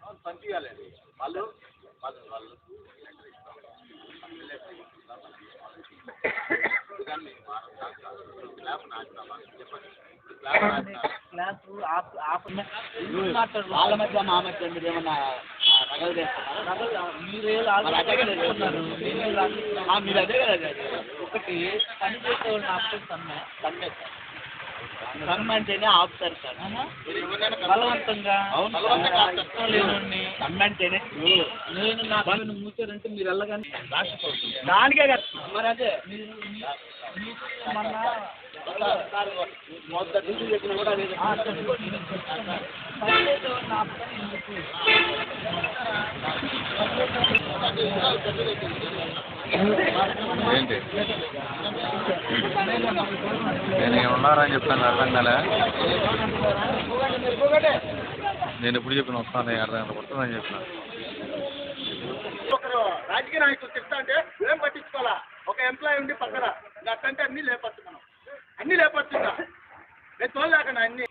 పంపించాలండి వాళ్ళు వాళ్ళు వాళ్ళ మధ్య మా మధ్య మీరు ఏమన్నా నగలు చేస్తున్నారు మీరు అదే కదా ఒకటి పని చేసేవాళ్ళు ఆపుతారు సమ్మె సమ్మె అంటేనే ఆపుతారు సార్ బలవంతంగా లేని సమ్మె అంటేనే నేను నా పనులు మూసారంటే మీరు వెళ్ళగానే రాష్ట్రపతి దానికే కదా మరి అదే మీరు మొన్న చెప్పిన కూడా ఏంటి నేను ఏమన్నారని చెప్తాను అర్థం కాలే. నేను ఎప్పుడు చెప్పిన వస్తాను అర్థం గంట పడుతుందని చెప్పిన. ఒకరు రాజకీయ నాయకులు చెప్తా అంటే ఏం పట్టించుకోవాలా, ఒక ఎంప్లాయీ ఉండి పక్కన అట్టంటే అన్నీ లేపచ్చు, మనం అన్నీ లేపచ్చుగా నేను తోలేకుండా అన్నీ.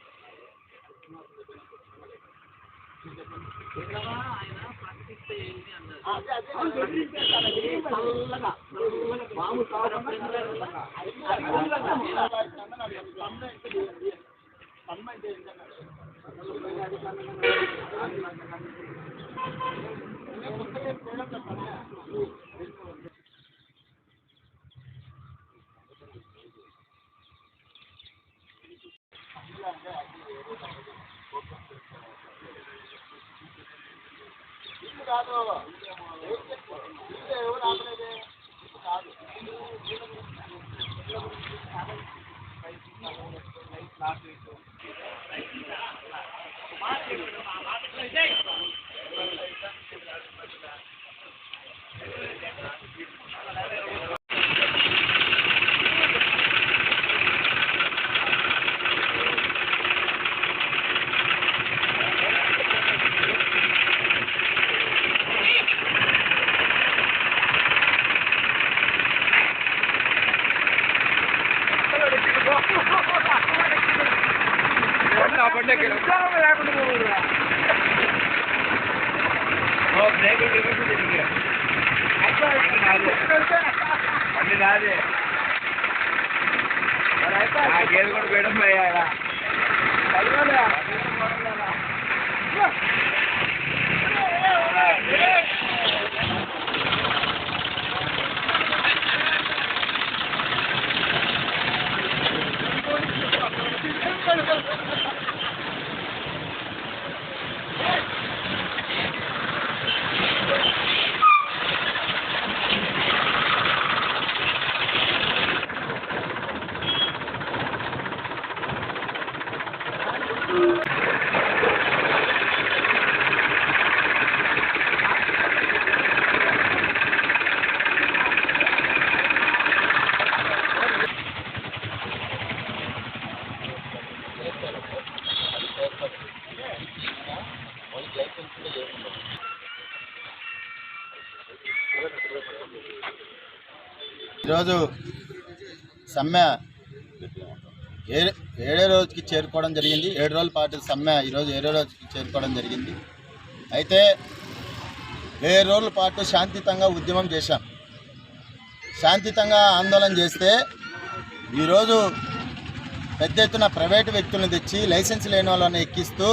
కాదు ఎవరు ఆపలేదే కాదు గేలు కూడా వేయడం పోయాడా ఈరోజు సమ్మె ఏడో రోజుకి చేరుకోవడం జరిగింది. 7 రోజుల పాటు సమ్మె ఈరోజు 7వ రోజుకి చేరుకోవడం జరిగింది. అయితే 7 రోజుల పాటు శాంతియుతంగా ఉద్యమం చేశాం. శాంతియుతంగా ఆందోళన చేస్తే ఈరోజు పెద్ద ఎత్తున ప్రైవేటు వ్యక్తులను తెచ్చి లైసెన్స్ లేని వాళ్ళని ఎక్కిస్తూ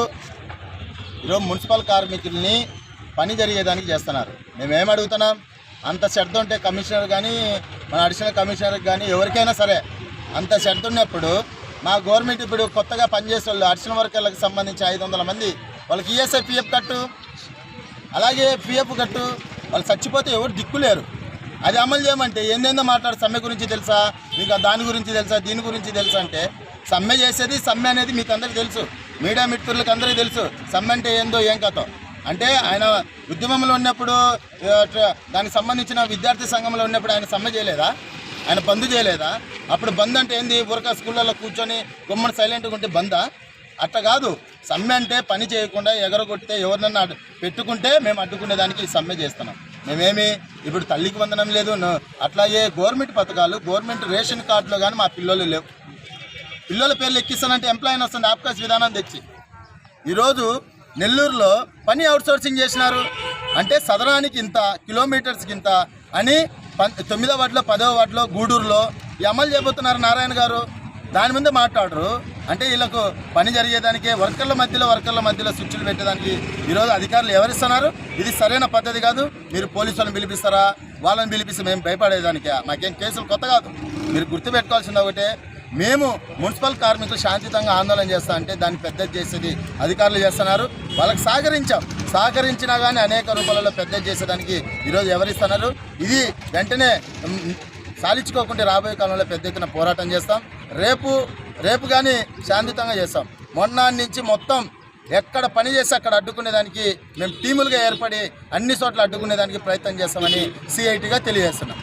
ఈరోజు మున్సిపల్ కార్మికుల్ని పని జరిగేదానికి చేస్తున్నారు. మేమేం అడుగుతున్నాం, అంత శ్రద్ధ ఉంటే కమిషనర్ కానీ మన అడిషనల్ కమిషనర్కి కానీ ఎవరికైనా సరే అంత శ్రద్ధ ఉన్నప్పుడు మా గవర్నమెంట్ ఇప్పుడు కొత్తగా పనిచేసే వాళ్ళు అడిషనల్ వర్కర్లకు సంబంధించి 500 మంది వాళ్ళకి ఈఎస్ఐ పిఎఫ్ కట్టు, అలాగే పిఎఫ్ కట్టు. వాళ్ళు చచ్చిపోతే ఎవరు దిక్కులేరు. అది అమలు చేయమంటే ఏందేందో మాట్లాడు. సమ్మె గురించి తెలుసా మీకు, దాని గురించి తెలుసా, దీని గురించి తెలుసా అంటే సమ్మె చేసేది సమ్మె అనేది మీకు అందరికీ తెలుసు, మీడియా మిత్రులకు అందరికీ తెలుసు సమ్మె అంటే ఏందో ఏం కథో. అంటే ఆయన ఉద్యమంలో ఉన్నప్పుడు దానికి సంబంధించిన విద్యార్థి సంఘంలో ఉన్నప్పుడు ఆయన సమ్మె చేయలేదా, ఆయన బంద్ చేయలేదా? అప్పుడు బంద్ అంటే ఏంది, ఊరక స్కూళ్ళల్లో కూర్చొని గుమ్మని సైలెంట్గా ఉంటే బందా? అట్లా కాదు. సమ్మె అంటే పని చేయకుండా ఎగరగొట్టితే ఎవరినన్నా పెట్టుకుంటే మేము అడ్డుకునేదానికి సమ్మె చేస్తున్నాం. మేమేమి ఇప్పుడు తల్లికి వందనం లేదు, అట్లాగే గవర్నమెంట్ పథకాలు గవర్నమెంట్ రేషన్ కార్డులో కానీ మా పిల్లలు లేవు. పిల్లల పేర్లు ఎక్కిస్తానంటే ఎంప్లాయీని వస్తుంది ఆప్కాస్ విధానం తెచ్చి. ఈరోజు నెల్లూరులో పని అవుట్సోర్సింగ్ చేసినారు అంటే సదరానికి ఇంత, కిలోమీటర్స్కి ఇంత అని 9వ వార్డులో 10వ వార్డులో గూడూరులో ఈ అమలు చేయబోతున్నారు నారాయణ గారు. దాని ముందే మాట్లాడరు. అంటే వీళ్ళకు పని జరిగేదానికి వర్కర్ల మధ్యలో స్విచ్లు పెట్టేదానికి ఈరోజు అధికారులు ఎవరిస్తున్నారు? ఇది సరైన పద్ధతి కాదు. మీరు పోలీసులను పిలిపిస్తారా? వాళ్ళని పిలిపిస్తే మేము భయపడేదానికే? మాకేం కేసులు కొత్త కాదు. మీరు గుర్తుపెట్టుకోవాల్సింది ఒకటే, మేము మున్సిపల్ కార్మికులు శాంతియుతంగా ఆందోళన చేస్తా అంటే దాన్ని పెద్దది చేసేది అధికారులు చేస్తున్నారు. వాళ్ళకి సహకరించినా కానీ అనేక రూపాయలలో పెద్దది చేసేదానికి ఈరోజు ఎవరిస్తున్నారు? ఇది వెంటనే సాధించుకోకుంటే రాబోయే కాలంలో పెద్ద ఎత్తున పోరాటం చేస్తాం. రేపు కానీ శాంతియుతంగా చేస్తాం. మొన్న నుంచి మొత్తం ఎక్కడ పని చేసి అక్కడ అడ్డుకునేదానికి మేము టీములుగా ఏర్పడి అన్ని చోట్ల అడ్డుకునేదానికి ప్రయత్నం చేస్తామని సిఐటిగా తెలియజేస్తున్నాం.